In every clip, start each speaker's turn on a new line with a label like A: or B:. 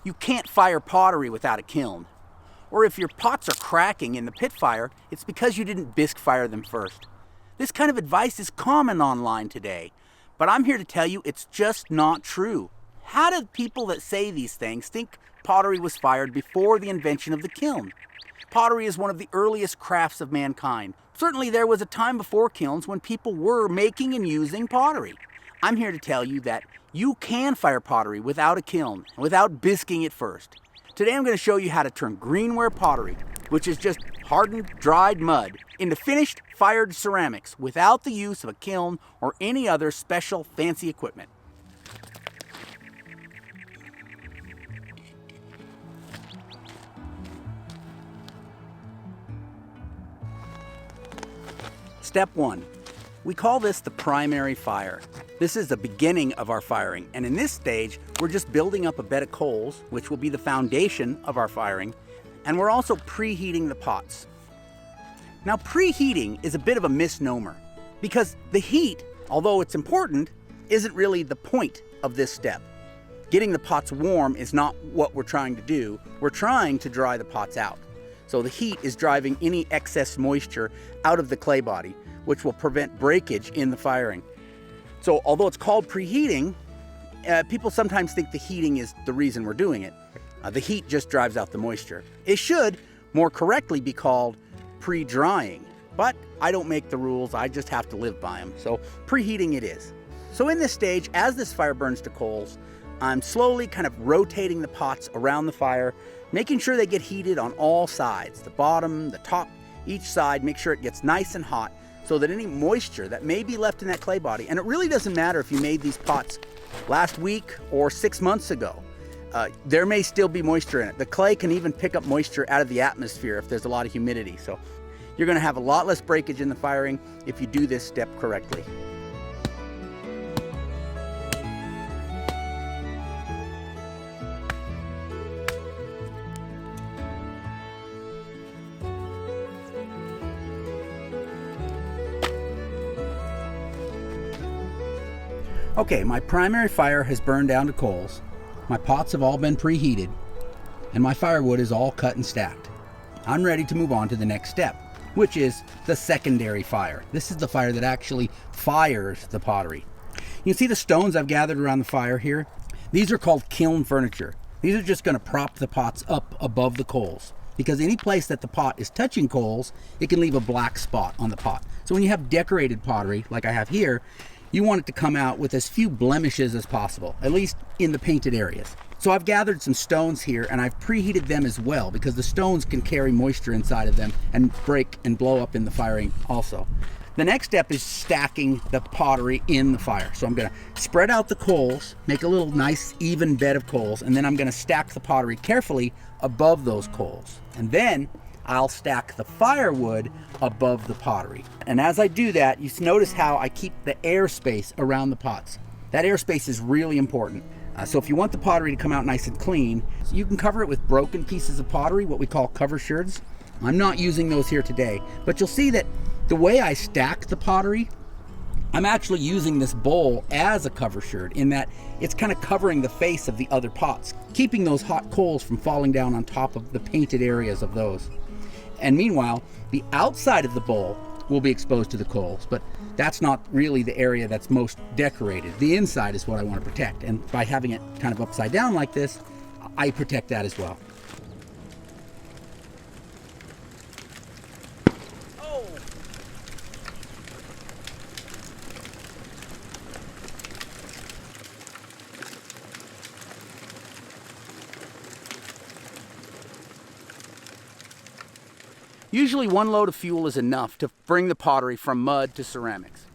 A: You can't fire pottery without a kiln. Or if your pots are cracking in the pit fire, it's because you didn't bisque fire them first. This kind of advice is common online today, but I'm here to tell you it's just not true. How do people that say these things think pottery was fired before the invention of the kiln? Pottery is one of the earliest crafts of mankind. Certainly there was a time before kilns when people were making and using pottery. I'm here to tell you that you can fire pottery without a kiln, without bisquing it first. Today I'm going to show you how to turn greenware pottery, which is just hardened, dried mud, into finished, fired ceramics without the use of a kiln or any other special fancy equipment. Step 1. We call this the primary fire. This is the beginning of our firing, and in this stage, we're just building up a bed of coals, which will be the foundation of our firing, and we're also preheating the pots. Now, preheating is a bit of a misnomer, because the heat, although it's important, isn't really the point of this step. Getting the pots warm is not what we're trying to do. We're trying to dry the pots out. So the heat is driving any excess moisture out of the clay body, which will prevent breakage in the firing. So although it's called preheating, people sometimes think the heating is the reason we're doing it. The heat just drives out the moisture. It should more correctly be called pre-drying, but I don't make the rules, I just have to live by them. So preheating it is. So in this stage, as this fire burns to coals, I'm slowly kind of rotating the pots around the fire, making sure they get heated on all sides, the bottom, the top, each side, make sure it gets nice and hot so that any moisture that may be left in that clay body, and it really doesn't matter if you made these pots last week or 6 months ago, there may still be moisture in it. The clay can even pick up moisture out of the atmosphere if there's a lot of humidity. So you're gonna have a lot less breakage in the firing if you do this step correctly. Okay, my primary fire has burned down to coals, my pots have all been preheated, and my firewood is all cut and stacked. I'm ready to move on to the next step, which is the secondary fire. This is the fire that actually fires the pottery. You see the stones I've gathered around the fire here? These are called kiln furniture. These are just going to prop the pots up above the coals, because any place that the pot is touching coals, it can leave a black spot on the pot. So when you have decorated pottery, like I have here, you want it to come out with as few blemishes as possible, at least in the painted areas. So I've gathered some stones here and I've preheated them as well, because the stones can carry moisture inside of them and break and blow up in the firing also. The next step is stacking the pottery in the fire. So I'm gonna spread out the coals, make a little nice even bed of coals, and then I'm gonna stack the pottery carefully above those coals. And then I'll stack the firewood above the pottery. And as I do that, you notice how I keep the airspace around the pots. That airspace is really important. So if you want the pottery to come out nice and clean, you can cover it with broken pieces of pottery, what we call cover sherds. I'm not using those here today, but you'll see that the way I stack the pottery, I'm actually using this bowl as a cover sherd, in that it's kind of covering the face of the other pots, keeping those hot coals from falling down on top of the painted areas of those. And meanwhile, the outside of the bowl will be exposed to the coals, but that's not really the area that's most decorated. The inside is what I want to protect, and by having it kind of upside down like this, I protect that as well. Usually one load of fuel is enough to bring the pottery from mud to ceramics.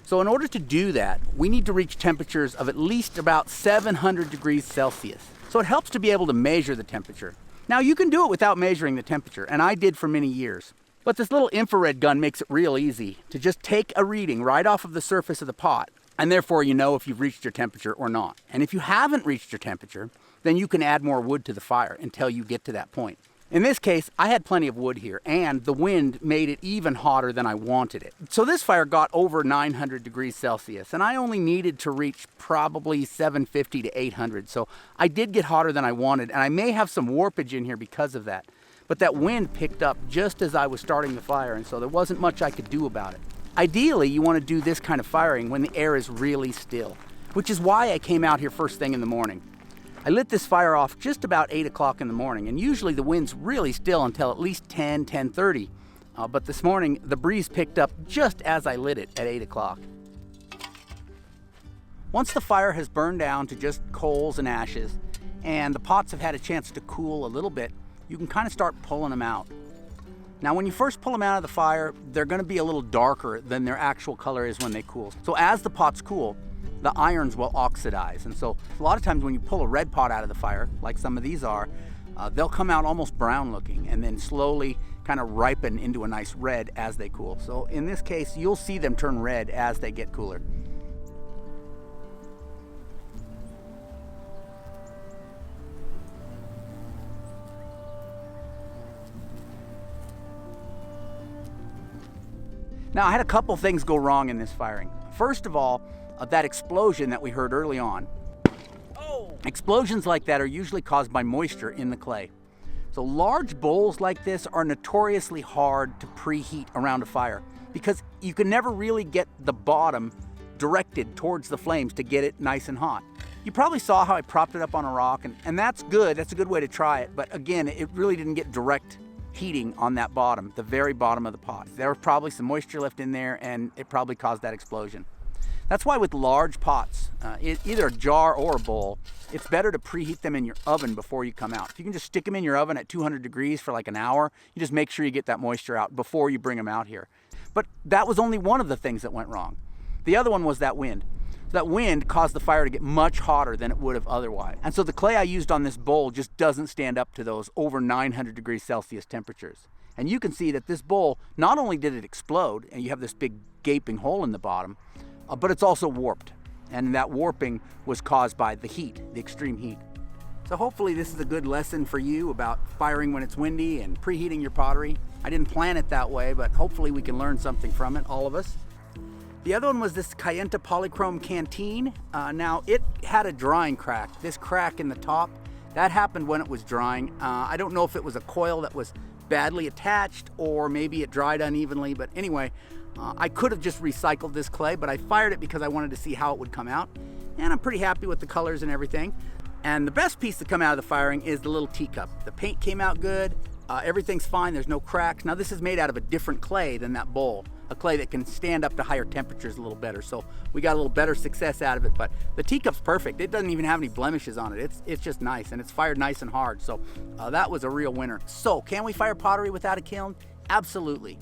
A: So in order to do that, we need to reach temperatures of at least about 700 degrees Celsius. So it helps to be able to measure the temperature. Now you can do it without measuring the temperature, and I did for many years. But this little infrared gun makes it real easy to just take a reading right off of the surface of the pot, and therefore you know if you've reached your temperature or not. And if you haven't reached your temperature, then you can add more wood to the fire until you get to that point. In this case, I had plenty of wood here, and the wind made it even hotter than I wanted it. So this fire got over 900 degrees Celsius, and I only needed to reach probably 750 to 800. So I did get hotter than I wanted, and I may have some warpage in here because of that. But that wind picked up just as I was starting the fire, and so there wasn't much I could do about it. Ideally, you want to do this kind of firing when the air is really still, which is why I came out here first thing in the morning. I lit this fire off just about 8 o'clock in the morning, and usually the wind's really still until at least 10:30. But this morning, the breeze picked up just as I lit it at 8 o'clock. Once the fire has burned down to just coals and ashes, and the pots have had a chance to cool a little bit, you can kind of start pulling them out. Now, when you first pull them out of the fire, they're going to be a little darker than their actual color is when they cool. So as the pots cool, the irons will oxidize. And so a lot of times when you pull a red pot out of the fire, like some of these are, they'll come out almost brown looking and then slowly kind of ripen into a nice red as they cool. So in this case, you'll see them turn red as they get cooler. Now, I had a couple things go wrong in this firing. First of all, that explosion that we heard early on. Oh. Explosions like that are usually caused by moisture in the clay. So large bowls like this are notoriously hard to preheat around a fire because you can never really get the bottom directed towards the flames to get it nice and hot. You probably saw how I propped it up on a rock, and that's good. That's a good way to try it. But again, it really didn't get direct heating on that bottom, the very bottom of the pot. There was probably some moisture left in there, and it probably caused that explosion. That's why with large pots, either a jar or a bowl, it's better to preheat them in your oven before you come out. If you can just stick them in your oven at 200 degrees for like an hour, you just make sure you get that moisture out before you bring them out here. But that was only one of the things that went wrong. The other one was that wind. That wind caused the fire to get much hotter than it would have otherwise. And so the clay I used on this bowl just doesn't stand up to those over 900 degrees Celsius temperatures. And you can see that this bowl, not only did it explode, and you have this big gaping hole in the bottom, but it's also warped. And that warping was caused by the heat, the extreme heat. So hopefully this is a good lesson for you about firing when it's windy and preheating your pottery. I didn't plan it that way, but hopefully we can learn something from it, all of us. The other one was this Kayenta polychrome canteen. Now it had a drying crack. This crack in the top, that happened when it was drying. I don't know if it was a coil that was badly attached or maybe it dried unevenly, but anyway, I could have just recycled this clay, but I fired it because I wanted to see how it would come out. And I'm pretty happy with the colors and everything. And the best piece to come out of the firing is the little teacup. The paint came out good. Everything's fine, there's no cracks. Now this is made out of a different clay than that bowl, a clay that can stand up to higher temperatures a little better. So we got a little better success out of it, but the teacup's perfect. It doesn't even have any blemishes on it. It's just nice, and it's fired nice and hard. So that was a real winner. So can we fire pottery without a kiln? Absolutely.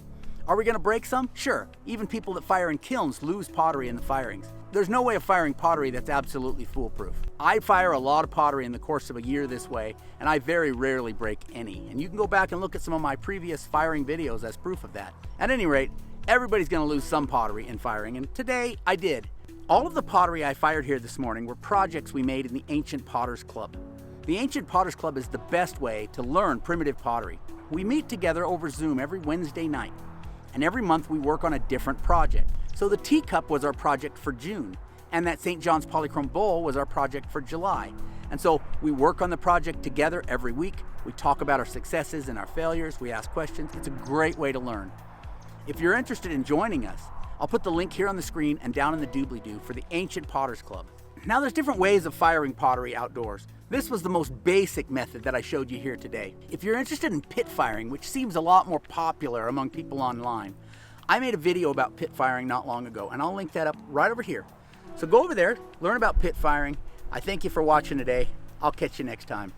A: Are we gonna break some? Sure. Even people that fire in kilns lose pottery in the firings. There's no way of firing pottery that's absolutely foolproof. I fire a lot of pottery in the course of a year this way, and I very rarely break any. And you can go back and look at some of my previous firing videos as proof of that. At any rate, everybody's gonna lose some pottery in firing, and today I did. All of the pottery I fired here this morning were projects we made in the Ancient Potters Club. The Ancient Potters Club is the best way to learn primitive pottery. We meet together over Zoom every Wednesday night, and every month we work on a different project. So the teacup was our project for June, and that St. John's Polychrome Bowl was our project for July. And so we work on the project together every week. We talk about our successes and our failures. We ask questions. It's a great way to learn. If you're interested in joining us, I'll put the link here on the screen and down in the doobly-doo for the Ancient Potters Club. Now there's different ways of firing pottery outdoors. This was the most basic method that I showed you here today. If you're interested in pit firing, which seems a lot more popular among people online, I made a video about pit firing not long ago, and I'll link that up right over here. So go over there, learn about pit firing. I thank you for watching today. I'll catch you next time.